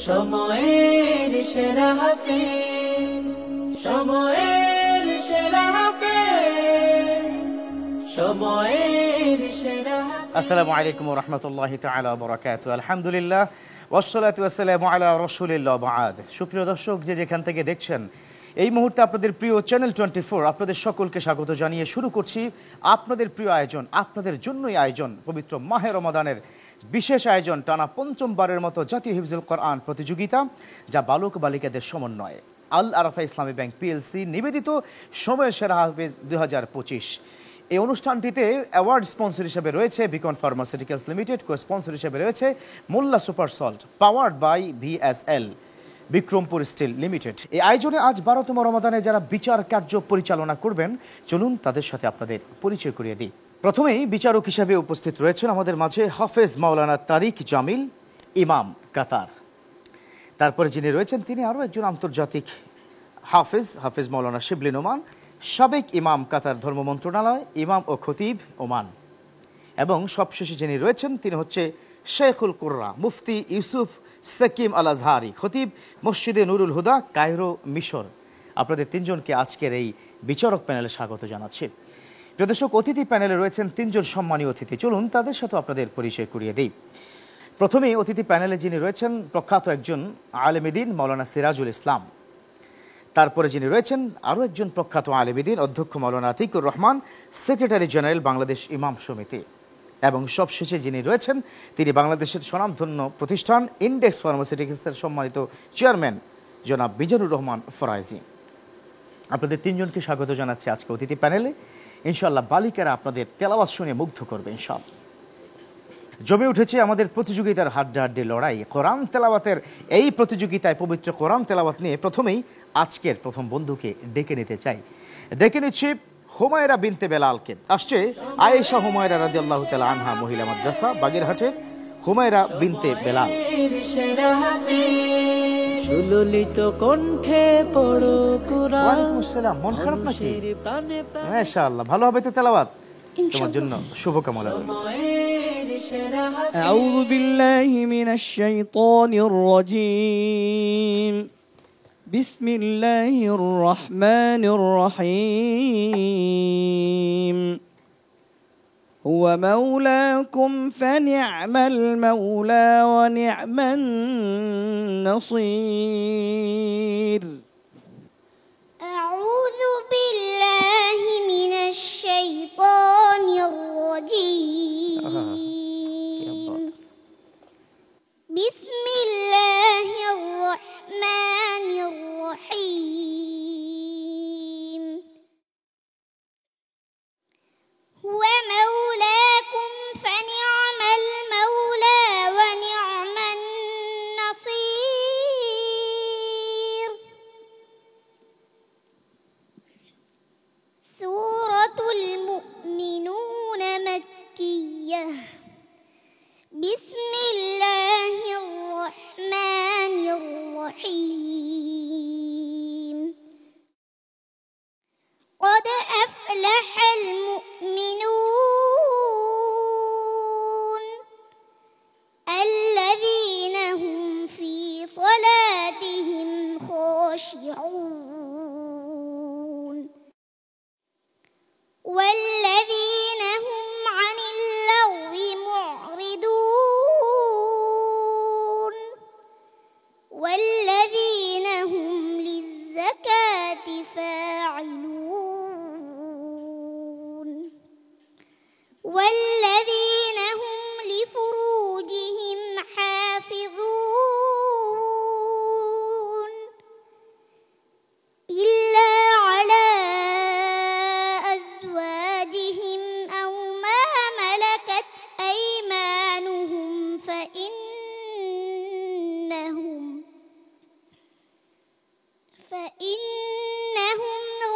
সময়ের সেরা হাফেজ, সময়ের সেরা হাফেজ, সময়ের সেরা হাফেজ। আসসালামু আলাইকুম ওয়া রাহমাতুল্লাহি তাআলা ওয়া বারাকাতুহু। আলহামদুলিল্লাহ ওয়াসসালাতু ওয়াসসালামু আলা রাসূলিল্লাহ বা'দ। সুপ্রিয় দর্শক, যে যেখান থেকে দেখছেন এই মুহূর্তে আপনাদের প্রিয় চ্যানেল 24 আপনাদের সকলকে স্বাগত জানিয়ে শুরু করছি আপনাদের প্রিয় আয়োজন, আপনাদের জন্যই আয়োজন, পবিত্র মাহে রমাদানের বিশেষ আয়োজন, টানা পঞ্চমবারের মতো জাতীয় হিফজুল কোরআন প্রতিযোগিতা, যা বালক বালিকাদের সমন্বয়ে আল আরাফা ইসলামী ব্যাংক পিএলসি নিবেদিত সময়ের সেরা হাফেজ 2025। এই অনুষ্ঠানটিতে অ্যাওয়ার্ড স্পন্সর হিসেবে রয়েছে Beacon pharmaceuticals limited, co sponsor হিসেবে রয়েছে Molla super salt, powered by VSL, Bikrampur steel limited. এই আয়োজনে আজ 12তম রমাদানে যারা বিচার কার্য পরিচালনা করবেন, চলুন তাদের সাথে আপনাদের পরিচয় করিয়ে দিই। প্রথমেই বিচারক হিসেবে উপস্থিত রয়েছেন আমাদের মাঝে হাফেজ মাওলানা তারিক জামিল, ইমাম, কাতার। তারপরে যিনি রয়েছেন তিনি আরও একজন আন্তর্জাতিক হাফেজ মাওলানা শিবলি নোমান, সাবেক ইমাম, কাতার ধর্ম মন্ত্রণালয়, ইমাম ও খতিব, ওমান। এবং সবশেষে যিনি রয়েছেন তিনি হচ্ছে শেখুল কুররা, মুফতি ইউসুফ সাকিম আল আজহারি, খতিব মসজিদে নুরুল হুদা, কায়রো, মিশর। আপনাদের তিনজনকে আজকের এই বিচারক প্যানেলে স্বাগত জানাচ্ছি। প্রিয় দর্শক, অতিথি প্যানেলে রয়েছেন তিনজন সম্মানীয় অতিথি, চলুন তাদের সাথে আপনাদের পরিচয় করিয়ে দিই। প্রথমেই অতিথি প্যানেলে যিনি রয়েছেন প্রখ্যাত একজন আলেম দ্বীন মাওলানা সিরাজুল ইসলাম। তারপরে যিনি রয়েছেন আরও একজন প্রখ্যাত আলেম দ্বীন অধ্যক্ষ মাওলানা আতিকুর রহমান, সেক্রেটারি জেনারেল বাংলাদেশ ইমাম সমিতি। এবং সবশেষে যিনি রয়েছেন তিনি বাংলাদেশের স্বনামধন্য প্রতিষ্ঠান ইন্ডেক্স ফার্মাসিউটিক্যালসের সম্মানিত চেয়ারম্যান জনাব মিজানুর রহমান ফরাইজি। আপনাদের তিনজনকে স্বাগত জানাচ্ছি আজকে অতিথি প্যানেলে। ইনশাআল্লাহ বালিকারা আপনাদের তেলাওয়াত শুনে মুগ্ধ করবে ইনশাআল্লাহ। জমে উঠেছে আমাদের প্রতিযোগিতার হাড্ডাহাড্ডি লড়াই। কোরআন তেলাওয়াতের এই প্রতিযোগিতায় পবিত্র কোরআন তেলাওয়াত নিয়ে প্রথমেই আজকের প্রথম বন্ধুকে ডেকে নিতে চাই। ডেকে নিচ্ছি হুমায়রা বিনতে বেলালকে। আসছে আয়েশা হুমায়রা রাদিয়াল্লাহু তাআলা আনহা, মহিলা মাদ্রাসা, বাগেরহাটের হুমায়রা বিনতে বেলাল। সুললিত কণ্ঠে পড়ো কুরআন। ওয়ালাইকুম আসসালাম। মন খারাপ নাকি? মাশাআল্লাহ, ভালো হবে তো তেলাওয়াত? তোমার জন্য শুভকামনা রইল। আউযু বিল্লাহি মিনাশ শাইতানির রাজীম। বিসমিল্লাহির রহমানির রহিম। হুয়া মাওলাকুম ফানি'মাল মাওলা ওয়া নি'মান নাসীর। আউযু বিল্লাহি মিনাশ শাইতানির রাজীম। বিসমিল্লাহির রহমানির রহিম। হুয়া মাওলাকুম ফানি'মাল মাওলা ওয়া নি'মান নাসীর। সূরাতুল মুমিনুন মাক্কিয়াহ। বিসমিল্লাহির রহমানির রহিম। قد أفلح المؤمنون الذين هم في صلاتهم خاشعون والذين هم عن اللغو معرضون والذين هم للزكاة فاعلون والذين هم لفروجهم حافظون إلا على أزواجهم أو ما ملكت أيمانهم فإنهم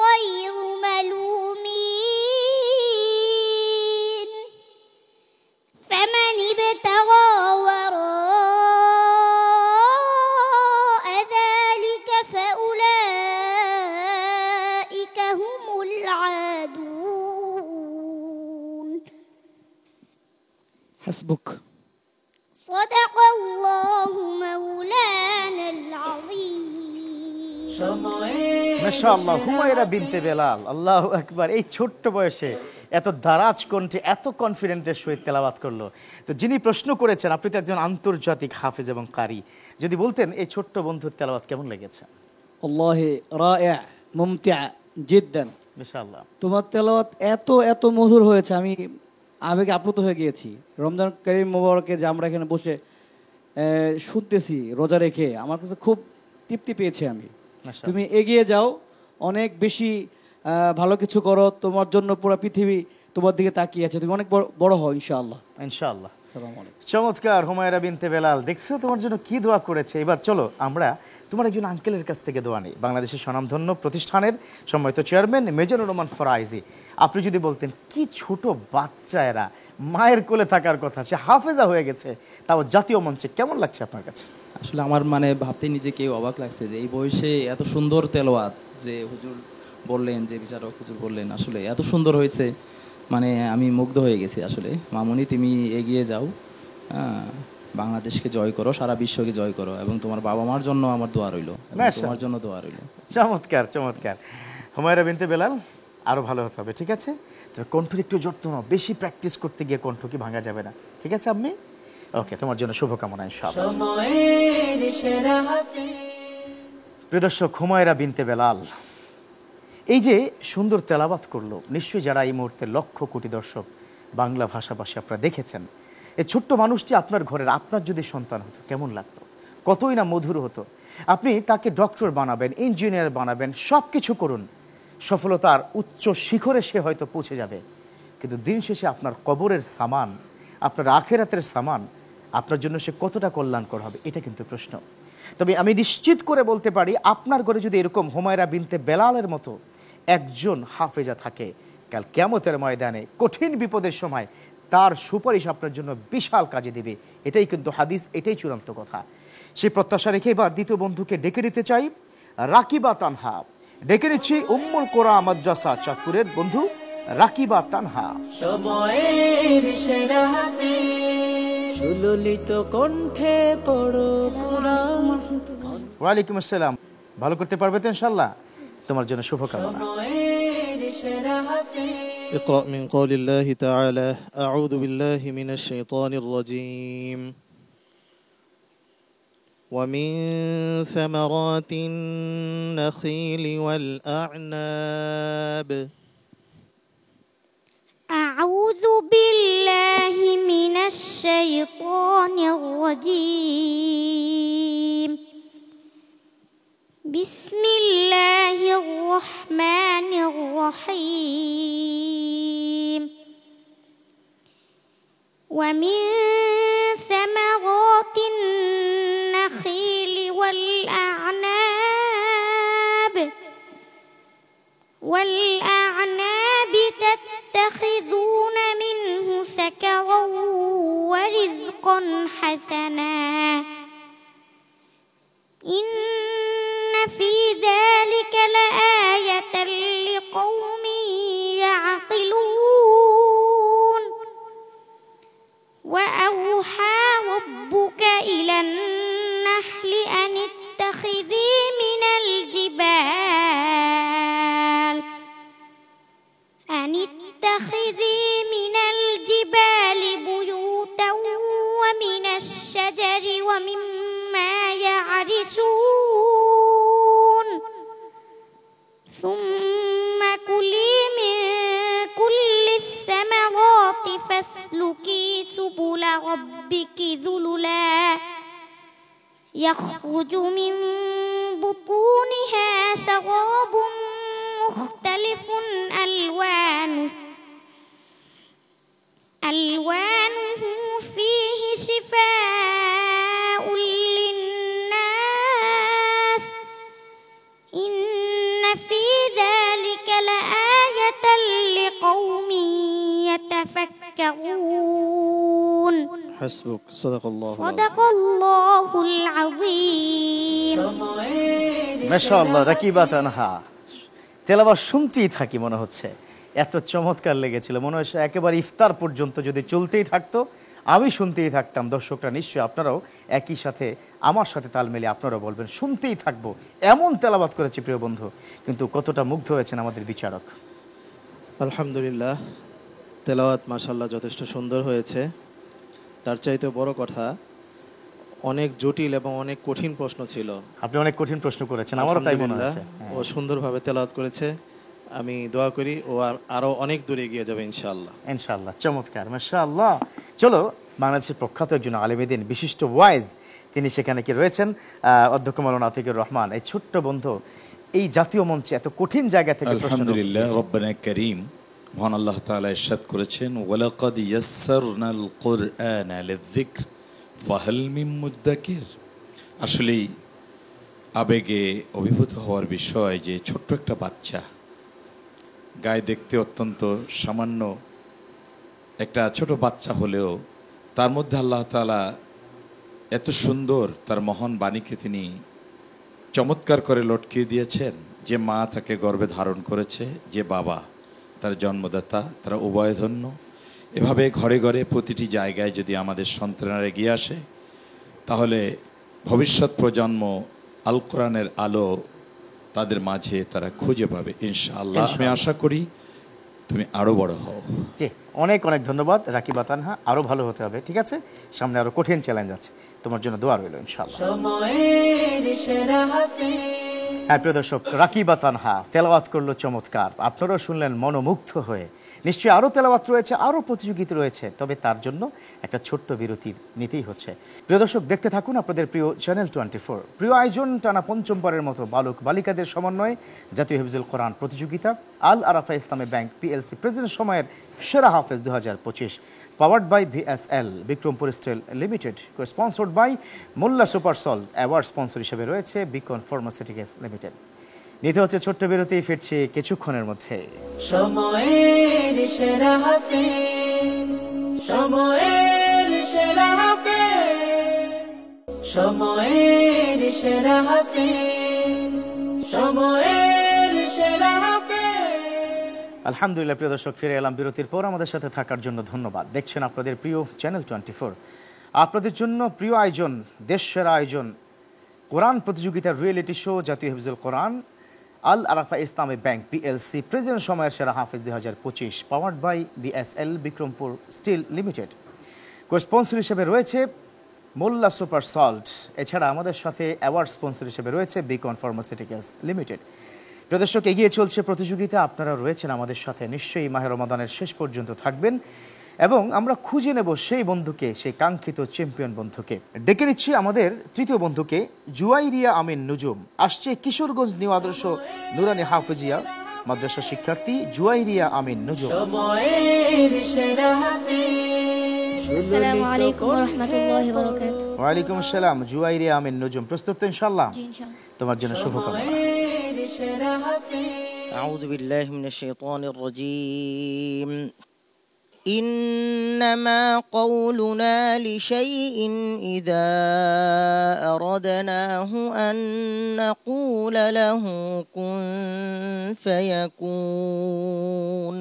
غير ملومين. فمن ابتغى وراء ذلك فأولئك هم العادون. حسبك. صدق الله مولانا মাশাআল্লাহ, হুমায়রা বিনতে বেলাল, আল্লাহু আকবার। এই ছোট্ট বয়সে এত দারাজ কণ্ঠে এত কনফিডেন্টের সহিত তেলাওয়াত করলো। তো যিনি প্রশ্ন করেছেন, আপনি তো একজন আন্তর্জাতিক হাফেজ এবং কারি, যদি বলতেন এই ছোট্ট বন্ধুর তেলাওয়াত কেমন লেগেছে? والله رائع ممتع جدا। মাশাআল্লাহ, তোমার তেলাওয়াত এত এত মধুর হয়েছে, আমি আবেগে আপ্লুত হয়ে গিয়েছি। রমজান কারীম মোবারকে যে আমরা এখানে বসে শুনতেছি রোজা রেখে, আমার কাছে খুব তৃপ্তি পেয়েছি আমি। মাশাআল্লাহ। তুমি এগিয়ে যাও, অনেক বেশি ভালো কিছু করো, তোমার জন্য পুরো পৃথিবী তোমার দিকে তাকিয়ে আছে, তুমি অনেক বড় হও ইনশাআল্লাহ। ইনশাআল্লাহ। আসসালামু আলাইকুম। চমৎকার, হুমায়রা বিনতে বেলাল, দেখছো তোমার জন্য কি দোয়া করেছে। এবার চলো আমরা তোমার একজন আঙ্কেলের কাছ থেকে দোয়া নেই, বাংলাদেশের স্বনামধন্য প্রতিষ্ঠানের সম্মানিত চেয়ারম্যান মেজর রহমান ফরাইজি। আপনি যদি বলতেন, কি ছোট বাচ্চা এরা, মায়ের কোলে থাকার কথা, সে হাফেজা হয়ে গেছে, তাও জাতীয় মঞ্চে, কেমন লাগছে আপনার কাছে? আসলে আমার ভাবতে নিজেকে অবাক লাগছে যে এই বয়সে এত সুন্দর তেলাওয়াত, যে হুজুর বললেন, যে বিচারক হুজুর বললেন, আসলে এত সুন্দর হয়েছে, আমি মুগ্ধ হয়ে গেছি। আসলে মামুনি, তুমি এগিয়ে যাও, বাংলাদেশকে জয় করো, সারা বিশ্বকে জয় করো, এবং তোমার বাবা মার জন্য আমার দোয়া রইল, তোমার জন্য দোয়া রইল। চমৎকার চমৎকার। হুমায়রা বিনতে বেলাল, আরো ভালো হতে হবে, ঠিক আছে? তবে কণ্ঠের একটু যত্ন নাও, বেশি প্র্যাকটিস করতে গিয়ে কণ্ঠ কি ভাঙা যাবে না, ঠিক আছে আপনি? ওকে, তোমার জন্য শুভকামনা ইনশাআল্লাহ। সময়ের সেরা হাফেজ। প্রিয় দর্শক, হুমায়রা বিনতে বেলাল এই যে সুন্দর তেলাওয়াত করলো, নিশ্চয়ই যারা এই মুহূর্তে লক্ষ কোটি দর্শক বাংলা ভাষাভাষী আপনারা দেখেছেন, এই ছোট্ট মানুষটি আপনার ঘরের, আপনার যদি সন্তান হতো কেমন লাগতো, কতই না মধুর হতো। আপনি তাকে ডক্টর বানাবেন, ইঞ্জিনিয়ার বানাবেন, সব কিছু করুন, সফলতার উচ্চ শিখরে সে হয়তো পৌঁছে যাবে, কিন্তু দিন শেষে আপনার কবরের সামান, আপনার আখেরাতের সামান, আপনার জন্য সে কতটা কল্যাণকর হবে, এটা কিন্তু প্রশ্ন। তবে আমি নিশ্চিত করে বলতে পারি, আপনার ঘরে যদি এরকম হুমায়রা বিনতে বেলালের মতো একজন হাফেজা থাকে, কাল কিয়ামতের ময়দানে কঠিন বিপদের সময় তার সুপারিশ আপনার জন্য বিশাল কাজে দেবে। এটাই কিন্তু হাদিস, এটাই চূড়ান্ত কথা। সেই প্রত্যাশা রেখে এবার দ্বিতীয় বন্ধুকে ডেকে নিতে চাই, রাকিবা তানহা। ডেকে নিচ্ছি উম্মুল কোরা মাদ্রাসা চাঁদপুরের বন্ধু রাকিবা তানহা। সময়ের সেরা হাফেজ, সুললিত কণ্ঠে পড়ো কুরআন। ওয়ালাইকুম আসসালাম। ভালো করতে পারবে তো ইনশাআল্লাহ? তোমার জন্য শুভকামনা। সময়ের সেরা হাফেজ। اقرأ من قول الله تعالى أعوذ بالله من الشيطان الرجيم ومن ثمرات النخيل والأعناب أعوذ بالله من الشيطان الرجيم بسم الله الرحمن الرحيم ومن ثمرات النخيل والأعناب تتخذون منه سكرا ورزقا حسنا إن في ذلك لآية لقوم يعقلون وأوحى ربك إلى النحل أن اتخذي من الجبال بيوتا ومن الشجر ومما يعرشون ثم كلي من كل الثمرات فاسلكي سبل ربك ذللا يخرج من بطونها شراب مختلف ألوانه فيه شفاء للناس إن في ذلك لآية لقوم يتفكرون حسبك صدق الله صدق الله العظيم মাশাআল্লাহ, রাকিবা তানহা তেলাওয়াত শুনতেই থাকি মনে হচ্ছে, এত চমৎকার লেগেছিল, মনে হয় একেবারে ইফতার পর্যন্ত যদি চলতেই থাকতো আমি শুনতেই থাকতাম। দর্শকরা নিশ্চয়ই আপনারাও একই সাথে আমার সাথে তাল মিলিয়ে আপনারাও বলবেন শুনতেই থাকবো, এমন তেলাওয়াত করেছে প্রিয় বন্ধু। কিন্তু কতটা মুগ্ধ হয়েছেন আমাদের বিচারক। আলহামদুলিল্লাহ, তেলাওয়াত মাশাআল্লাহ যথেষ্ট সুন্দর হয়েছে। তার চাইতে বড় কথা, অনেক জটিল এবং অনেক কঠিন প্রশ্ন ছিল। আপনি অনেক কঠিন প্রশ্ন করেছেন, আমারও তাই মনে হচ্ছে। ও সুন্দরভাবে তেলাওয়াত করেছে। আমি দোয়া করি ও আরো অনেক দূরে এগিয়ে যাবে ইনশাআল্লাহ। ইনশাআল্লাহ, চমৎকার, মাশাআল্লাহ। চলো, বাংলাদেশের প্রখ্যাত একজন আলেমেদিন, বিশিষ্ট ওয়াইজ, তিনি সেখানে কি রয়েছেন, অধ্যক্ষ মাওলানা আতিকুর রহমান। এই ছোট্ট বন্ধু এই জাতীয় মঞ্চে এত কঠিন জায়গা থেকে আলহামদুলিল্লাহ রব্বানা কারীম, মহান আল্লাহ তাআলা ইরশাদ করেছেন, ওয়ালাকাদ ইয়াসসারনাল কুরআনা লিযিকর ফাহাল মিন মুদ্দাকির। আসলেই আবেগে অভিভূত হওয়ার বিষয় যে ছোট্ট একটা বাচ্চা, গায়ে দেখতে অত্যন্ত সামান্য একটা ছোট বাচ্চা হলেও তার মধ্যে আল্লাহ তাআলা এত সুন্দর তার মহান বাণীকে তিনি চমৎকার করে লটকিয়ে দিয়েছেন। যে মা তাকে গর্ভে ধারণ করেছে, যে বাবা তার জন্মদাতা, তারা উভয় ধন্য। এভাবে ঘরে ঘরে প্রতিটি জায়গায় যদি আমাদের সন্তানেরা এগিয়ে আসে, তাহলে ভবিষ্যৎ প্রজন্ম আল কোরআনের আলো তাদের মাঝে তারা খুঁজে পাবে ইনশাআল্লাহ। আমি আশা করি তুমি আরো বড় হও। জি, অনেক অনেক ধন্যবাদ রাকিবা তানহা। আরো ভালো হতে হবে, ঠিক আছে? সামনে আরো কঠিন চ্যালেঞ্জ আছে, তোমার জন্য দোয়া রইল ইনশাআল্লাহ। সময়ের সেরা হাফেজ। হ্যাঁ প্রিয় দর্শক, রাকিবা তানহা তেলাওয়াত করলো চমৎকার, আপনারাও শুনলেন মনোমুগ্ধ হয়ে। নিশ্চয়ই আরও তেলাওয়াত রয়েছে, আরও প্রতিযোগিতা রয়েছে, তবে তার জন্য একটা ছোট্ট বিরতি নিতেই হচ্ছে। প্রিয় দর্শক, দেখতে থাকুন আপনাদের প্রিয় চ্যানেল 24। প্রিয় আয়োজন, টানা পঞ্চমবারের মতো বালক বালিকাদের সমন্বয়ে জাতীয় হিফজুল কোরআন প্রতিযোগিতা আল আরাফা ইসলামী ব্যাংক পিএলসি প্রেজেন্ট সময়ের সেরা হাফেজ 2025, powered by VSL Bikrampur steel limited, sponsored by Molla super salt. Award sponsor হিসেবে রয়েছে বিকন ফার্মাসিউটিক্যালস লিমিটেড। নিতে হচ্ছে ছোট্ট বিরতি, ফিরছি কিছুক্ষণের মধ্যে। সময়ের সেরা হাফেজ, সময়ের সেরা হাফেজ, সময়ের সেরা হাফেজ, সময়ের সেরা হাফেজ। আলহামদুলিল্লাহ প্রিয় দর্শক, ফিরে এলাম বিরতির পর। আমাদের সাথে থাকার জন্য ধন্যবাদ। দেখছেন আপনাদের প্রিয় চ্যানেল 24। আপনাদের জন্য প্রিয় আয়োজন, দেশ সেরা আয়োজন, কোরআন প্রতিযোগিতার রিয়েলিটি শো জাতীয় হিফজুল কোরআন আল আরাফা ইসলামী ব্যাংক পিএলসি প্রেজেন্ট সময়ের সেরা হাফেজ 2025, powered by BSL Bikrampur steel limited. Sponsor হিসেবে রয়েছে মোল্লা সুপার সল্ট। এছাড়া আমাদের সাথে অ্যাওয়ার্ড স্পন্সর হিসেবে রয়েছে বিকন ফার্মাসিউটিক্যালস লিমিটেড। প্রিয় দর্শক, এগিয়ে চলছে প্রতিযোগিতা, আপনারা রয়েছেন আমাদের সাথে। নিশ্চয়ই মাহে রমাদানের শেষ পর্যন্ত থাকবেন এবং আমরা খুঁজে নেব সেই বন্ধুকে, সেই কাঙ্ক্ষিত চ্যাম্পিয়ন বন্ধুকে। ডেকে নিচ্ছি আমাদের তৃতীয় বন্ধুকে, জুয়াইরিয়া আমিন নুজুম। আসছে কিশোরগঞ্জ নিউ আদর্শ নুরানি হাফিজিয়া মাদ্রাসা শিক্ষার্থী জুয়াইরিয়া আমিন নুজুম। সময়ের সেরা হাফেজ। আসসালামু আলাইকুম ওয়া রাহমাতুল্লাহি ওয়া বারাকাতুহু। ওয়া আলাইকুম আসসালাম। জুয়াইরিয়া আমিন নুজুম, প্রস্তুত তো ইনশাআল্লাহ? জি ইনশাআল্লাহ। তোমার জন্য শুভকামনা। সময়ের সেরা হাফেজ। أعوذ بالله من الشيطان الرجيم. إنما قولنا لشيء إذا أردناه أن نقول له كن فيكون.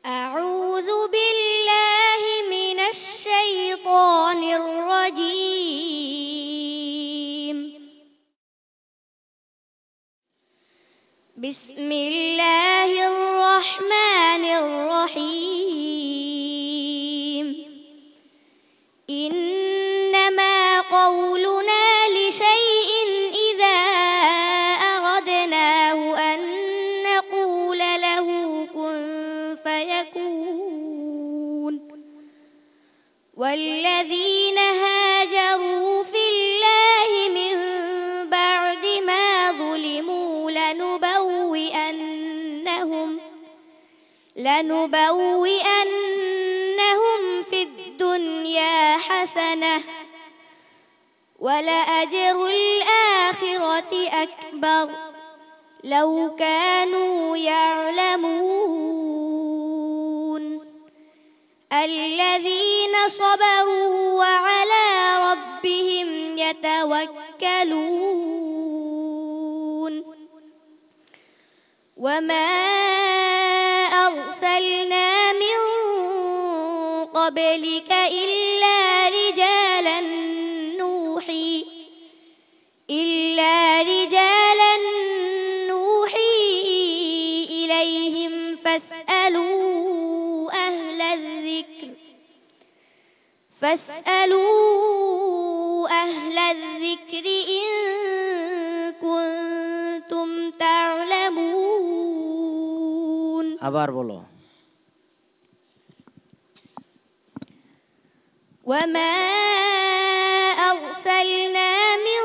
أعوذ بالله من الشيطان الرجيم. بسم الله الرحمن الرحيم. إنما قولنا لشيء إذا أردناه أن نقول له كن فيكون. والذين هاجروا في الله من بعد ما ظلموا لنبوئنهم في الدنيا حسنة ولأجر الآخرة أكبر لو كانوا يعلمون. الذين صبروا وعلى ربهم يتوكلون. وما أرسلنا من قبلك إلا رجالا نوحي إليهم فاسألوا أهل الذكر إن كنتم تعلمون আবার বলো وما أرسلنا من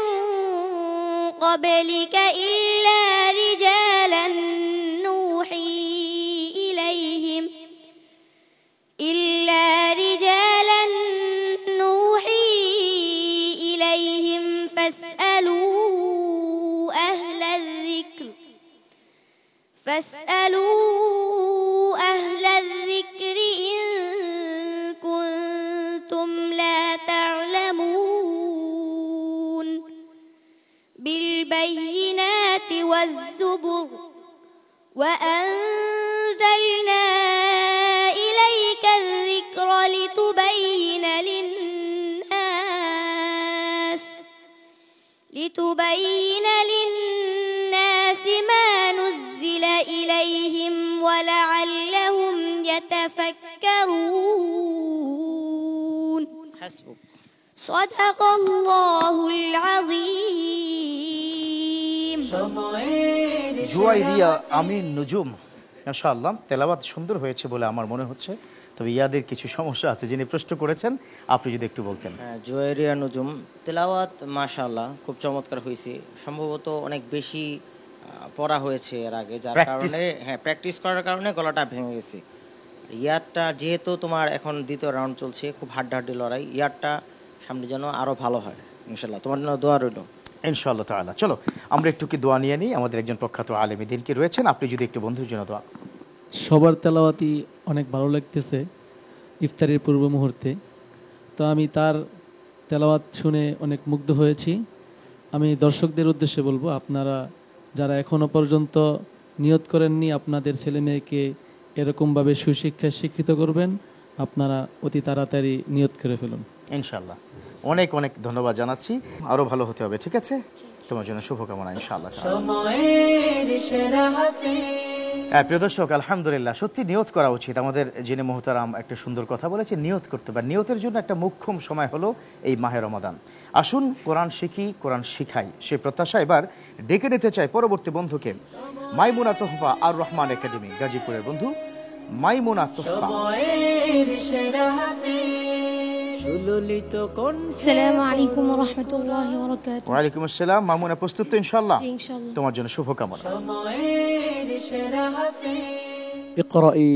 قبلك إلا رجالا نوحي إليهم فاسألوا أهل الذكر إن كنتم لا تعلمون بالبينات والزبر وأنزلنا إليك الذكر لتبين للناس ما نزل إليهم ولعلهم يتفكرون حسبك صدق الله العظيم সময়ের জুয়াইরিয়া আমিন নুজুম মাশাআল্লাহ তেলাওয়াত সুন্দর হয়েছে বলে আমার মনে হচ্ছে, তবে ইয়াদের কিছু সমস্যা আছে। যিনি প্রশ্ন করেছেন আপনি যদি একটু বলতেন। জুয়াইরিয়া নুজুম তেলাওয়াত মাশাআল্লাহ খুব চমৎকার হয়েছে, সম্ভবত অনেক বেশি পড়া হয়েছে এর আগে, যার কারণে প্র্যাকটিস করার কারণে গলাটা ভেঙে গেছে। ইয়ারটা যেহেতু তোমার এখন দ্বিতীয় রাউন্ড চলছে, খুব হাড্ডাহাড্ডি লড়াই, ইয়ারটা সামনে যেন আরো ভালো হয় ইনশাআল্লাহ। তোমার জন্য দোয়া রইল ইনশাআল্লাহ তাআলা। চলো আমরা একটু কি দোয়া নিয়ে নিই। আমাদের একজন প্রখ্যাত আলেমী দ্বীন কি রয়েছেন, আপনি যদি একটু বন্ধুর জন্য দোয়া। সবার তেলাওয়াতই অনেক ভালো লাগতেছে ইফতারের পূর্ব মুহূর্তে, তো আমি তার তেলাওয়াত শুনে অনেক মুগ্ধ হয়েছি। আমি দর্শকদের উদ্দেশ্যে বলবো, আপনারা যারা এখনো পর্যন্ত নিয়ত করেননি আপনাদের ছেলে মেয়েকে এরকমভাবে সুশিক্ষায় শিক্ষিত করবেন, আপনারা অতি তাড়াতাড়ি নিয়ত করে ফেলুন ইনশাআল্লাহ। অনেক অনেক ধন্যবাদ জানাচ্ছি, আরো ভালো হতে হবে। ঠিক আছে, তোমার জন্য শুভকামনা ইনশাআল্লাহ। সময়ের সেরা হাফেজ। প্রিয় দর্শক, আলহামদুলিল্লাহ সত্যি নিয়ত করা উচিত। আমাদের যিনি মোহতারাম একটা সুন্দর কথা বলেছে, নিয়ত করতে পারে। নিয়তের জন্য একটা মুখ্যম সময় হলো এই মাহে রমাদান। আসুন কোরআন শিখি, কোরআন শিখাই, সেই প্রত্যাশা এবার ডেকে নিতে চাই পরবর্তী বন্ধুকে, মাইমুনা তোহফা আর রহমান একাডেমি গাজীপুরের বন্ধু মাইমুনা তোহফা। সময়ের সেরা হাফেজ। সুললিত কোন আসসালামু আলাইকুম ওয়া রাহমাতুল্লাহি ওয়া বারাকাতুহু। ওয়া আলাইকুম আসসালাম। মামুনা প্রস্তুত তো ইনশাআল্লাহ? জি ইনশাআল্লাহ। তোমার জন্য শুভকামনা। সময়ের সেরা হাফেজ। اقرأي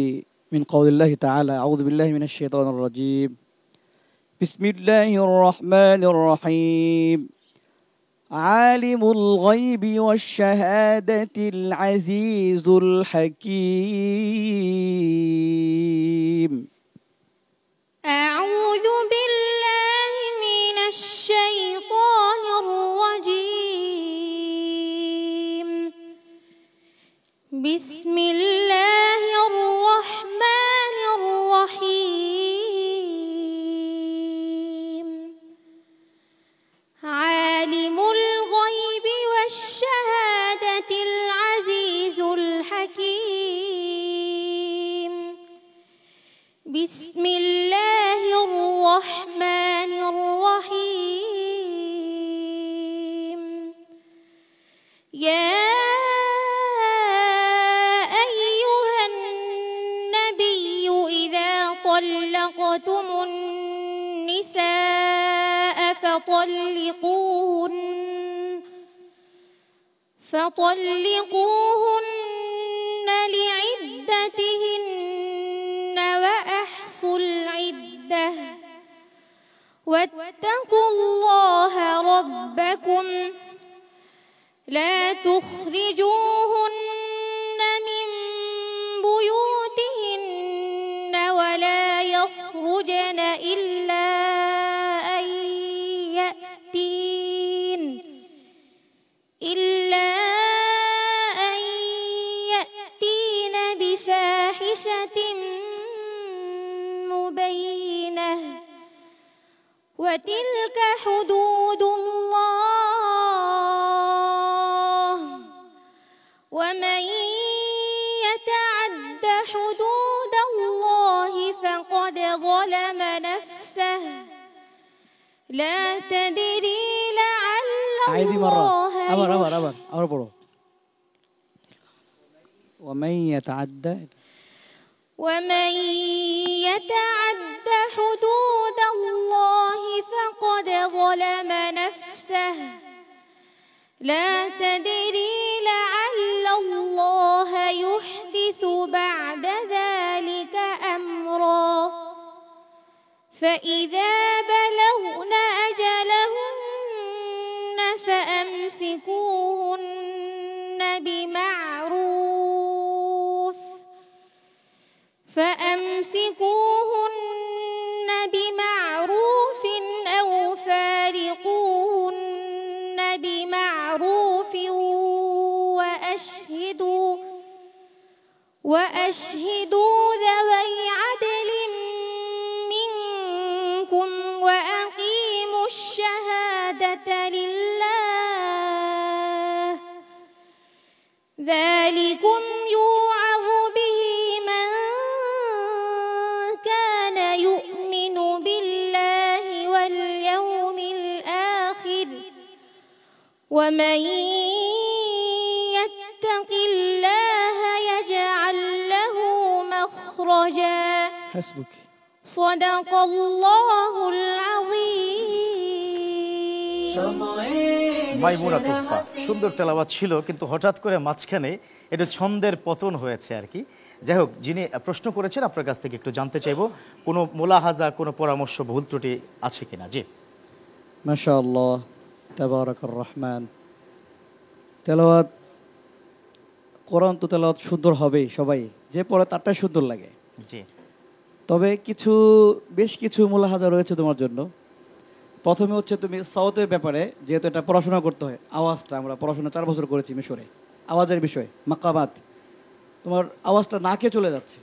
من قول الله تعالى أعوذ بالله من الشيطان الرجيم بسم الله الرحمن الرحيم عالم الغيب والشهادة العزيز الحكيم أعوذ بالله من الشيطان الرجيم بسم الله الرحمن الرحيم عالم الغيب والشهادة العزيز الحكيم بسم الله الرحمن الرحيم يا أيها النبي إذا طلقتم النساء فطلقوهن لعدتهن وأحصوا العدة واتقوا الله ربكم لا تخرجوهن من بيوتهن ولا يخرجن إلا أن يأتين بفاحشة مبينة لا تدري لعل আইদি মাররা الله আবার পড়ো ومن يتعدى ومن يتعد حدود الله فقد ظلم نفسه لا تدري لعل الله يحدث بعد ذلك أمرا فإذا بلغن أجلهن فأمسكوهن بمعروف أو فارقوهن بمعروف وأشهدوا ذوي عدل منكم وأقيموا الشهادة لله ذلكم يوعظ به من كان يؤمن بالله واليوم الآخر ومن يتق الله يجعل له مخرجا حسبك صدق الله العظيم মাইমুনা তুফা সুন্দর তেলাওয়াত ছিল, কিন্তু হঠাৎ করে মাঝখানে একটু ছন্দের পতন হয়েছে আর কি। যাই হোক, যিনি প্রশ্ন করেছেন আপনার কাছ থেকে একটু জানতে চাইবো কোনো মোলাহাজা, কোনো পরামর্শ, ভুল ত্রুটি আছে কিনা। জি, মাশাআল্লাহ, তাবারাকার রহমান। তেলাওয়াত, কোরআন তো তেলাওয়াত সুন্দর হবেই, সবাই যে পড়ে তারটাই সুন্দর লাগে। জি, তবে বেশ কিছু মোলাহাজা রয়েছে তোমার জন্য। প্রথমে হচ্ছে তুমি সাউতের ব্যাপারে, যেহেতু এটা পড়াশোনা করতে হয়, আওয়াজটা আমরা পড়াশোনা 4 বছর করেছি মিশরে, আওয়াজের বিষয় মাকামাত, তোমার আওয়াজটা নাকে চলে যাচ্ছে,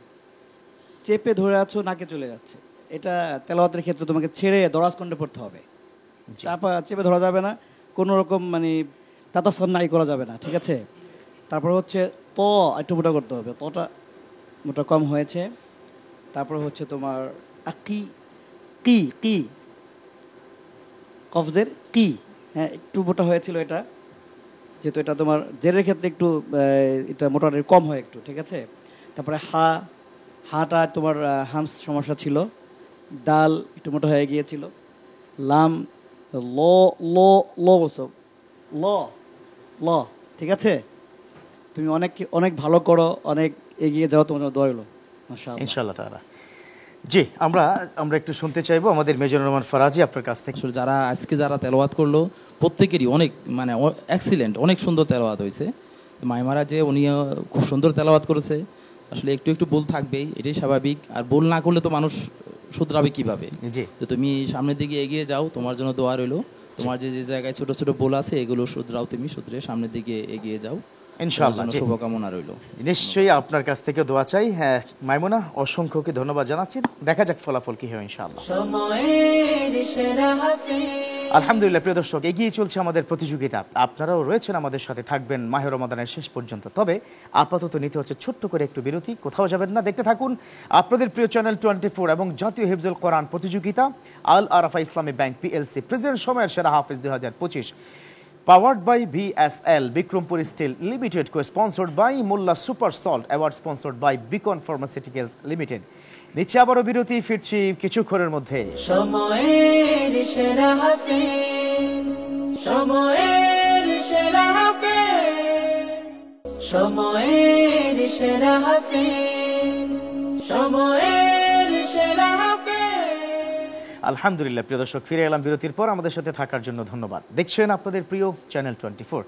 চেপে ধরে আছো, নাকে চলে যাচ্ছে। এটা তেলাওয়াতের ক্ষেত্রে তোমাকে ছেড়ে দরাজ কণ্ঠে পড়তে হবে, চেপে ধরা যাবে না, কোনো রকম মানে তাতাসান্নাই করা যাবে না, ঠিক আছে। তারপর হচ্ছে একটু মোটা করতে হবে, মোটা কম হয়েছে। তারপর হচ্ছে তোমার কি কফজের কি, হ্যাঁ একটু মোটা হয়েছিল এটা, যেহেতু এটা তোমার জেরের ক্ষেত্রে একটু এটা মোটাটা কম হয় একটু, ঠিক আছে। তারপরে হাটা তোমার হামস সমস্যা ছিল, ডাল একটু মোটা হয়ে গিয়েছিল, লাম ল, ঠিক আছে। তুমি অনেক ভালো করো, অনেক এগিয়ে যাও, তোমার দোয়া হলো মাশাআল্লাহ ইনশাআল্লাহ তাআলা। জি, আমরা একটু শুনতে চাইবো আমাদের মেজর রহমান ফরাজি আপনার কাছ থেকে। যারা তেলাওয়াত করলো প্রত্যেকেরই অনেক মানে এক্সিলেন্ট, অনেক সুন্দর তেলাওয়াত হয়েছে। মাইমারা যে উনি খুব সুন্দর তেলাওয়াত করেছে, আসলে একটু ভুল থাকবেই, এটাই স্বাভাবিক। আর ভুল না করলে তো মানুষ শুধরাবে কিভাবে। তো তুমি সামনের দিকে এগিয়ে যাও, তোমার জন্য দোয়া রইলো। তোমার যে জায়গায় ছোট ছোট ভুল আছে এগুলো শুধরাও, তুমি শুধরে সামনের দিকে এগিয়ে যাও, ইনশাআল্লাহ। শুভকামনা রইল। নিশ্চয়ই আপনার কাছ থেকে দোয়া চাই। হ্যাঁ মাইমুনা, অসংখ্যকে ধন্যবাদ জানাচ্ছি। দেখা যাক ফলাফল কি হয় ইনশাআল্লাহ। আলহামদুলিল্লাহ। প্রিয় দর্শক, এগিয়ে চলছে আমাদের প্রতিযোগিতা। আপনারাও রয়েছেন আমাদের সাথে, থাকবেন মাহে রমাদানের শেষ পর্যন্ত। তবে আপাতত নিতে হচ্ছে ছোট্ট করে একটু বিরতি, কোথাও যাবেন না, দেখতে থাকুন আপনাদের প্রিয় চ্যানেল 24 এবং জাতীয় হিফজুল কোরআন প্রতিযোগিতা আল আরাফা ইসলামী ব্যাংক পিএলসি প্রেজেন্ট সময়ের সেরা হাফেজ 2025, powered by BSL Bikrumpur Steel Limited, co-sponsored by Mulla Super Salt, award sponsored by Beacon Pharmaceuticals Limited। নিচে আবারও বিরতি, ফিরছি কিছুক্ষণের মধ্যে। সময়ের সেরা হাফেজ, সময়ের সেরা হাফেজ, সময়ের সেরা হাফেজ, সময়ের সেরা হাফেজ। আলহামদুলিল্লাহ। প্রিয় দর্শক, ফিরে এলাম বিরতির পর। আমাদের সাথে থাকার জন্য ধন্যবাদ। দেখছেন আপনাদের প্রিয় চ্যানেল 24,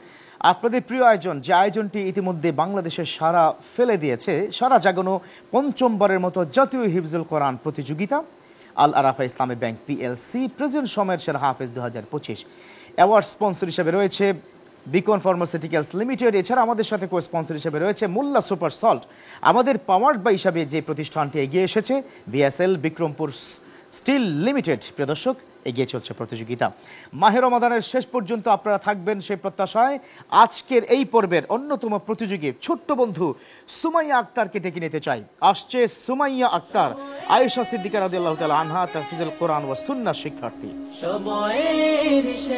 আপনাদের প্রিয় আয়োজন, যে আয়োজনটি ইতিমধ্যে বাংলাদেশের সারা ফেলে দিয়েছে, সারা জাগানো পঞ্চমবারের মতো জাতীয় হিফজুল কোরআন প্রতিযোগিতা আল আরাফা ইসলামী ব্যাংক পিএলসি প্রেজেন্ট সময়ের সেরা হাফেজ 2025। অ্যাওয়ার্ড স্পন্সর হিসেবে রয়েছে বিকন ফার্মাসিউটিক্যালস লিমিটেড। এছাড়া আমাদের সাথে কো স্পন্সর হিসেবে রয়েছে মুল্লা সুপার সল্ট। আমাদের পাওয়ার্ড বাই হিসাবে যে প্রতিষ্ঠানটি এগিয়ে এসেছে, বিএসএল বিক্রমপুর স্টিল লিমিটেড। প্রিয় দর্শক, এগিয়ে চলছে প্রতিযোগিতা। মাহে রমাদানের শেষ পর্যন্ত আপনারা থাকবেন সেই প্রত্যাশায় আজকের এই পর্বের অন্যতম প্রতিযোগী ছোট্ট বন্ধু সুমাইয়া আক্তারকে ডেকে নিতে চাই। আসছে সুমাইয়া আক্তার, আয়েশা সিদ্দিকা রাদিয়াল্লাহু তাআলা আনহা, তাহফিজুল কোরআন ওয়া সুন্নাহ শিক্ষার্থী।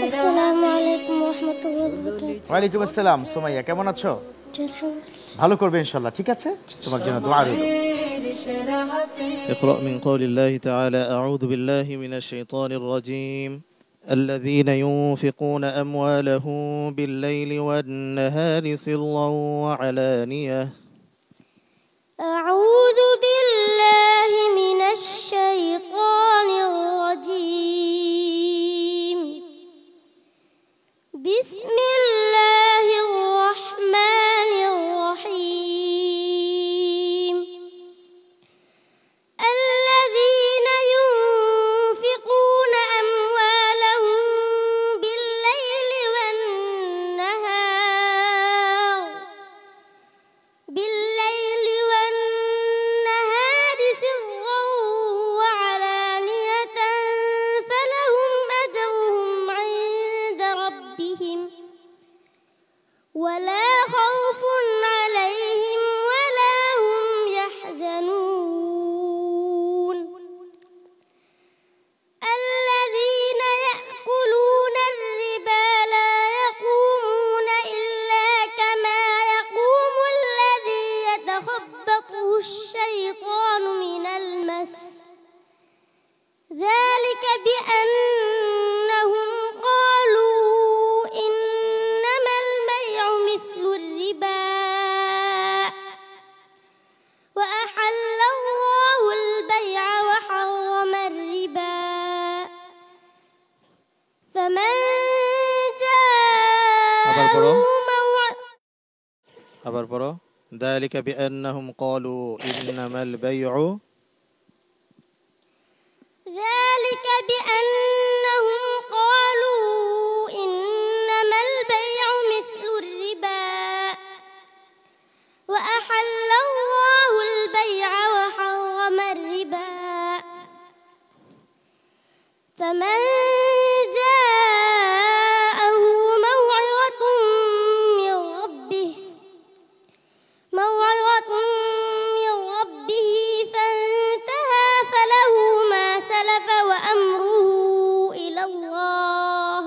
আসসালামু আলাইকুম ওয়া রাহমাতুল্লাহি ওয়া বারাকাতুহু। ওয়ালাইকুম আসসালাম। সুমাইয়া কেমন আছো? ভালো করবে ইনশাআল্লাহ। ঠিক আছে, তোমার জন্য দোয়া রইল। اقرأ من قول الله تعالى أعوذ بالله من الشيطان الرجيم الذين ينفقون أموالهم بالليل والنهار سرا وعلانية أعوذ بالله من الشيطان الرجيم بسم الله الرحمن الرحيم الذين ينفقون أموالهم بالليل والنهار سرا وعلانية فلهم أجرهم عند ربهم ولا خوف عليهم ولا هم يحزنون الذين يأكلون الربا لا يقومون إلا كما يقوم الذي يتخبطه الشيطان من المس ذلك بأنهم قالوا إنما البيع مثل الربا وأحل الله البيع وحرم الربا فمن আবার পড়ো ذلك بأنهم قالوا إنما البيع ذلك بأنهم قالوا إنما البيع مثل الربا وأحل الله البيع وحرم الربا فمن جاءه موعظة من ربه فانتهى فله ما سلف وأمره إلى الله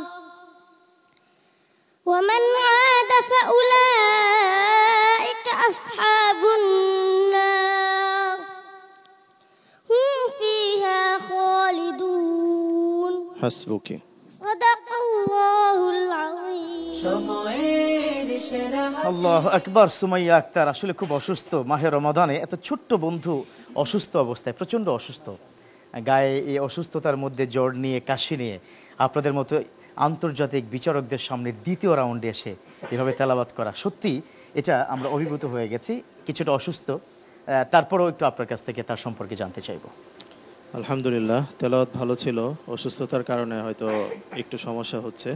ومن عاد فأولئك أصحاب النار هم فيها خالدون حسبك صدق الله العظيم আল্লাহু আকবার। সুমাইয়া আক্তার আসলে খুব অসুস্থ। মাহে রমাদানে এত ছোট্ট বন্ধু অসুস্থ অবস্থায়, প্রচণ্ড অসুস্থ, গায়ে এই অসুস্থতার মধ্যে জ্বর নিয়ে, কাশি নিয়ে আপনাদের মতো আন্তর্জাতিক বিচারকদের সামনে দ্বিতীয় রাউন্ডে এসে এভাবে তেলাওয়াত করা, সত্যি এটা আমরা অভিভূত হয়ে গেছি। কিছুটা অসুস্থ, তারপরেও একটু আপনার কাছ থেকে তার সম্পর্কে জানতে চাইব। আলহামদুলিল্লাহ, তেলাওয়াত ভালো ছিল। অসুস্থতার কারণে হয়তো একটু সমস্যা হচ্ছে।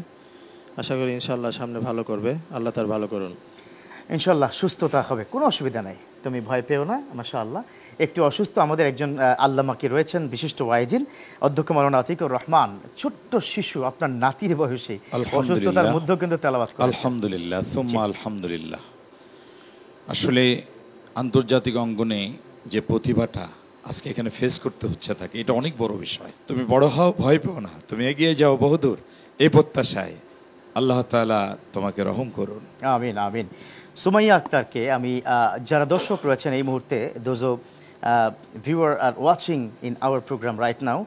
আশা করি ইনশাআল্লাহ সামনে ভালো করবে। আল্লাহ তার ভালো করুন। ইনশাআল্লাহ সুস্থতা হবে, কোনো অসুবিধা নাই, তুমি ভয় পেও না। মাশাআল্লাহ, একটু অসুস্থ আমাদের একজন আল্লামাকে রয়েছেন, বিশিষ্ট ওয়াইজিন অধ্যক্ষ মাওলানা আতিকুর রহমান। ছোট্ট শিশু, আপনার নাতির বয়সে অসুস্থতার মধ্যেও কিন্তু তেলাওয়াত করে। আলহামদুলিল্লাহ, সুম্মা আলহামদুলিল্লাহ। আসলে আন্তর্জাতিক অঙ্গনে যে প্রতিভাটা আজকে এখানে ফেস করতে হচ্ছে থাকে, এটা অনেক বড় বিষয়। তুমি বড় হও, ভয় পেও না, তুমি এগিয়ে যাও বহুদূর, এই প্রত্যাশায় আল্লাহ তাআলা তোমাকে রহম করুন। আমিন আমিন। সুমাইয়া আক্তারকে আমি, যারা দর্শক রয়েছেন এই মুহূর্তে, those viewer are watching in our programme right now,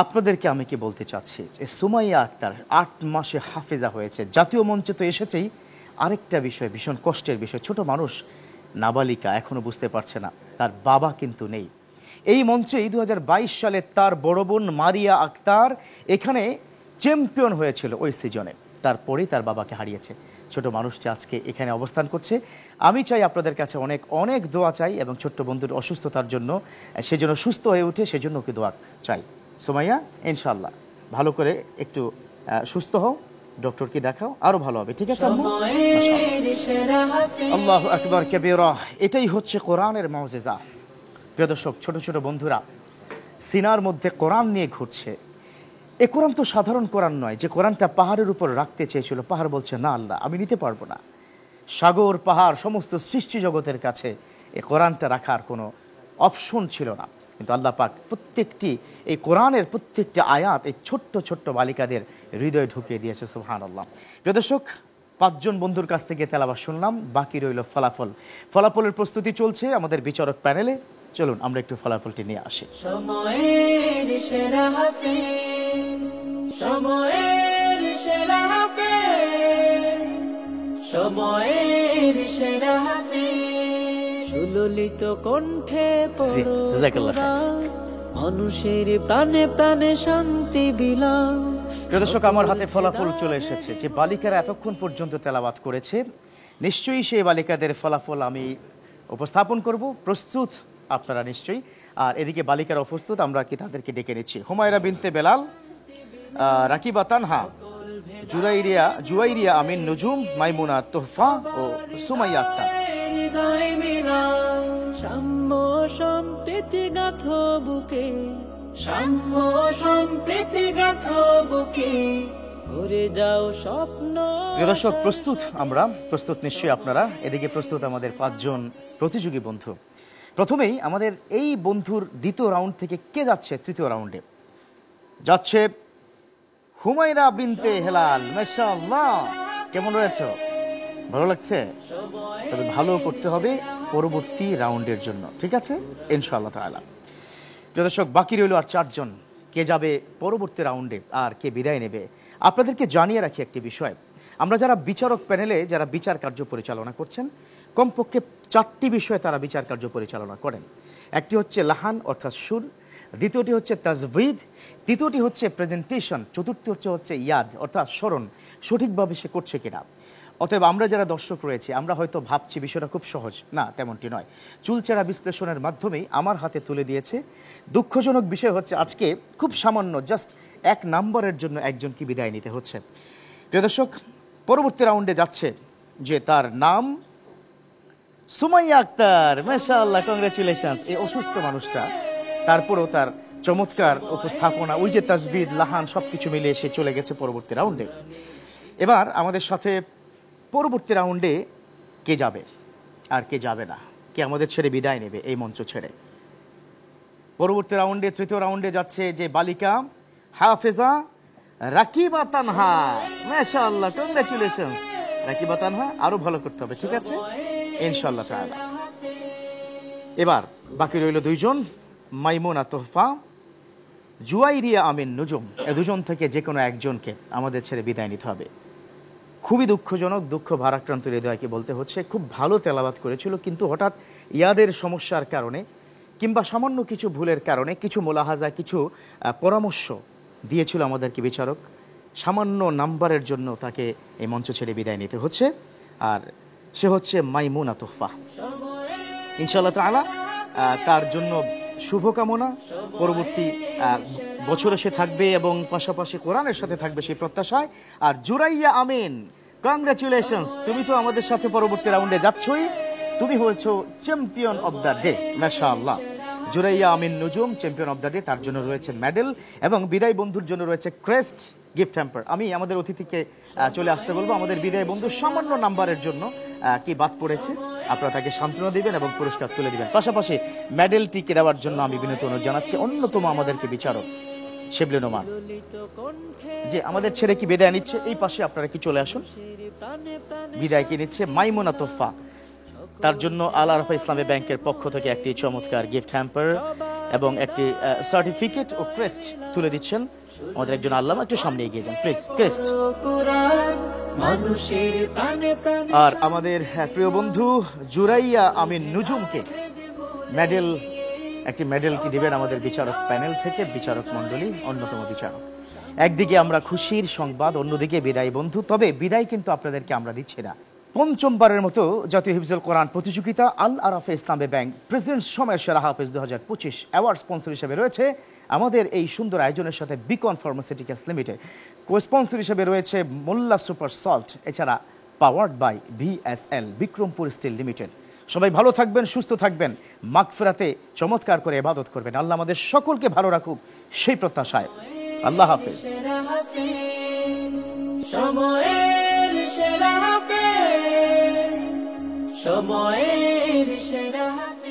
আপনাদেরকে আমি কি বলতে চাচ্ছি, সুমাইয়া আক্তার 8 মাসে হাফেজা হয়েছে, জাতীয় মঞ্চে তো এসেছেই। আরেকটা বিষয়, ভীষণ কষ্টের বিষয়, ছোট মানুষ, নাবালিকা, এখনো বুঝতে পারছে না, তার বাবা কিন্তু নেই। এই মঞ্চেই 2022 সালে তার বড় বোন মারিয়া আক্তার এখানে চ্যাম্পিয়ন হয়েছিল ওই সিজনে, তারপরেই তার বাবাকে হারিয়েছে। ছোট মানুষটি আজকে এখানে অবস্থান করছে। আমি চাই আপনাদের কাছে অনেক অনেক দোয়া চাই, এবং ছোট্ট বন্ধুর অসুস্থতার জন্য, সেজন্য সুস্থ হয়ে উঠে সেজন্য কি দোয়া চাই। সুমাইয়া ইনশাআল্লাহ ভালো করে একটু সুস্থ হও, ডক্টরকে দেখাও, আরো ভালো হবে। ঠিক আছে আম্মু? আল্লাহু আকবার কাবীরা। এটাই হচ্ছে কোরআনের মুজিজা। প্রিয় দর্শক, ছোট ছোট বন্ধুরা সিনার মধ্যে কোরআন নিয়ে ঘুরছে, এ কোরআন তো সাধারণ কোরআন নয় যে কোরআনটা পাহাড়ের উপর রাখতে চেয়েছিল, পাহাড় বলছে না আল্লাহ আমি নিতে পারবো না। সাগর পাহাড় সমস্ত সৃষ্টি জগতের কাছে এই কোরআনটা রাখার কোনো অপশন ছিল না, কিন্তু আল্লাহ পাক প্রত্যেকটি এই কোরআনের প্রত্যেকটি আয়াত এই ছোট্ট ছোট্ট বালিকাদের হৃদয়ে ঢুকিয়ে দিয়েছে। সুবহানাল্লাহ। প্রিয় দর্শক, 5 জন বন্ধুর কাছ থেকে তেলাওয়াত শুনলাম, বাকি রইল ফলাফল। ফলাফলের প্রস্তুতি চলছে আমাদের বিচারক প্যানেলে। চলুন আমরা একটু ফলাফলটি নিয়ে আসি। সময়ের সেরা হাফেজ, সময়ের সেরা হাফেজ, সময়ের সেরা হাফেজ, সুললিত কণ্ঠে পড়ো কোরআন, মানুষের প্রাণে প্রাণে শান্তি বিলাও। প্রিয় দর্শক, আমার হাতে ফলাফল চলে এসেছে। যে বালিকারা এতক্ষণ পর্যন্ত তেলাওয়াত করেছে, নিশ্চয়ই সেই বালিকাদের ফলাফল আমি উপস্থাপন করব। প্রস্তুত আপনারা নিশ্চয়ই? আর এদিকে বালিকারা প্রস্তুত, আমরা কি তাদেরকে ডেকে নিচ্ছি। হুমায়রা বিনতে বেলাল, রাকিবা তানহা, জুয়াইরিয়া আমিন নুজুম, মাইমুনা তোহফা ও সুমাইয়া আক্তার। সাম্য সম্প্রীতি গাথো বুকে, সাম্য সম্প্রীতি গাথো বুকে, ঘুরে যাও স্বপ্ন। প্রিয় দর্শক, প্রস্তুত আমরা? প্রস্তুত নিশ্চয়ই আপনারা? এদিকে প্রস্তুত আমাদের 5 জন প্রতিযোগী বন্ধু। প্রথমেই আমাদের এই বন্ধুর দ্বিতীয় রাউন্ড থেকে কে যাচ্ছে তৃতীয় রাউন্ডে? যাচ্ছে হুমায়রা বিনতে হেলাল। মাশাআল্লাহ, কেমন রয়েছে? ভালো লাগছে? তবে ভালো করতে হবে পরবর্তী রাউন্ডের জন্য, ঠিক আছে ইনশাআল্লাহ তাআলা। প্রিয় দর্শক, বাকি রইল আর 4 জন। কে যাবে পরবর্তী রাউন্ডে আর কে বিদায় নেবে? আপনাদেরকে জানিয়ে রাখি একটি বিষয়, আমরা যারা বিচারক প্যানেলে যারা বিচার কার্য পরিচালনা করছেন, কমপক্ষে 4টি বিষয়ে তারা বিচার কার্য পরিচালনা করেন। একটি হচ্ছে লাহান অর্থাৎ সুর, দ্বিতীয়টি হচ্ছে তাজভিদ, তৃতীয়টি হচ্ছে প্রেজেন্টেশন, চতুর্থ হচ্ছে ইয়াদ অর্থাৎ স্মরণ, সঠিকভাবে সে করছে কিনা। অতএব আমরা যারা দর্শক রয়েছে, আমরা হয়তো ভাবছি বিষয়টা খুব সহজ, না তেমনটি নয়। চুলচেরা বিশ্লেষণের মাধ্যমেই আমার হাতে তুলে দিয়েছে। দুঃখজনক বিষয় হচ্ছে আজকে খুব সামান্য জাস্ট 1 নম্বরের জন্য একজনকে বিদায় নিতে হচ্ছে। প্রিয় দর্শক, পরবর্তী রাউন্ডে যাচ্ছে যে তার নাম সুমাইয়া আক্তার। মাশাআল্লাহ, কংগ্রেচুলেশনস। এই অসুস্থ মানুষটা তারপরেও তার চমৎকার উপস্থাপনা, ওই যে তাজবিদ লাহান সবকিছু মিলিয়ে এসে চলে গেছে পরবর্তী রাউন্ডে। এবার আমাদের সাথে পরবর্তী রাউন্ডে কে যাবে আর কে যাবে না, কে আমাদের ছেড়ে বিদায় নেবে এই মঞ্চ ছেড়ে? পরবর্তী রাউন্ডে তৃতীয় রাউন্ডে যাচ্ছে যে বালিকা হাফেজা রাকিবা তানহা। মাশাআল্লাহ, কংগ্রেচুলেশনস রাকিবা তানহা, আরো ভালো করতে হবে, ঠিক আছে ইনশাআল্লাহ তাআলা। এবার বাকি রইল 2 জন, মাইমুনা তোহফা, জুয়াইরিয়া আমিন নুজুম। এই 2 জন থেকে যে কোনো একজনকে আমাদের ছেড়ে বিদায় নিতে হবে। খুবই দুঃখজনক, দুঃখ ভারাক্রান্ত হৃদয়কে বলতে হচ্ছে, খুব ভালো তেলাওয়াত করেছিল, কিন্তু হঠাৎ ইয়াদের সমস্যার কারণে কিংবা সামান্য কিছু ভুলের কারণে কিছু মোলাহাজা, কিছু পরামর্শ দিয়েছিল আমাদেরকে বিচারক, সামান্য নাম্বারের জন্য তাকে এই মঞ্চ ছেড়ে বিদায় নিতে হচ্ছে। আর সে হচ্ছে মাইমুনা তোহফা। ইনশাআল্লাহ তাআলা তার জন্য শুভকামনা। পরবর্তী বছরে সে থাকবে এবং পাশাপাশি কোরআনের সাথে থাকবে সেই প্রত্যাশায়। আর জুরাইয়া আমিন, কংগ্রেচুলেশনস, তুমি তো আমাদের সাথে পরবর্তী রাউন্ডে যাচ্ছই, তুমি হয়েছো চ্যাম্পিয়ন অব দ্য ডে। মাশাআল্লাহ, জুরাইয়া আমিন নুজুম চ্যাম্পিয়ন অব দ্য ডে, তার জন্য রয়েছে মেডেল এবং বিদায় বন্ধুর জন্য রয়েছে ক্রেস্ট গিফট হ্যাম্পার। আমি আমাদের অতিথিকে চলে আসতে বলবো। আমাদের বিদায় বন্ধু সামান্য নাম্বারের জন্য কি বাদ পড়েছে, আপনারা তাকে সান্ত্বনা দিবেন এবং পুরস্কার তুলে দিবেন। পাশাপাশি মেডেলটিকে দেওয়ার জন্য আমি বিনীত অনুরোধ জানাচ্ছি অন্যতম আমাদেরকে বিচারক শিবলি নোমান, যে আমাদের ছেড়ে কি বিদায় নিচ্ছে। এই পাশে আপনারা কি চলে আসুন। বিদায় কি নিচ্ছে মাইমুনা তোহফা, তার জন্য আল আরাফা ইসলামী ব্যাংকের পক্ষ থেকে একটি চমৎকার গিফট হ্যাম্পার এবং একটি সার্টিফিকেট ও ক্রেস্ট তুলে দিচ্ছেন আমাদের একজন আল্লামা। একটু সামনে এগিয়ে যান প্লিজ, ক্রেস্ট। আর আমাদের প্রিয় বন্ধু জুরাইয়া আমিন নুজুমকে মেডেল, একটি মেডেল কি দিবেন আমাদের বিচারক প্যানেল থেকে, বিচারক মণ্ডলী অন্যতম বিচারক। একদিকে আমরা খুশির সংবাদ, অন্যদিকে বিদায় বন্ধু। তবে বিদায় কিন্তু আপনাদেরকে আমরা দিচ্ছি না। 5মবারের মতো জাতীয় হিফজুল কোরআন প্রতিযোগিতা আল আরাফা ইসলামী ব্যাংক প্রেসিডেন্টস সময়ের সেরা হাফেজ 2025 অ্যাওয়ার্ড স্পন্সর হিসেবে রয়েছে আমাদের এই সুন্দর আয়োজনের সাথে Beacon pharmaceuticals limited. Co sponsor হিসেবে রয়েছে মোল্লা সুপার সল্ট, এছাড়া powered by VSL Bikrampur steel limited. সবাই ভালো থাকবেন, সুস্থ থাকবেন, মাগফিরাতে চমৎকার করে ইবাদত করবেন। আল্লাহ আমাদের সকলকে ভালো রাখুক সেই প্রত্যাশায় আল্লাহ হাফেজ। সময়ের সেরা হাফেজ, সময়ের সেরা হাফেজ।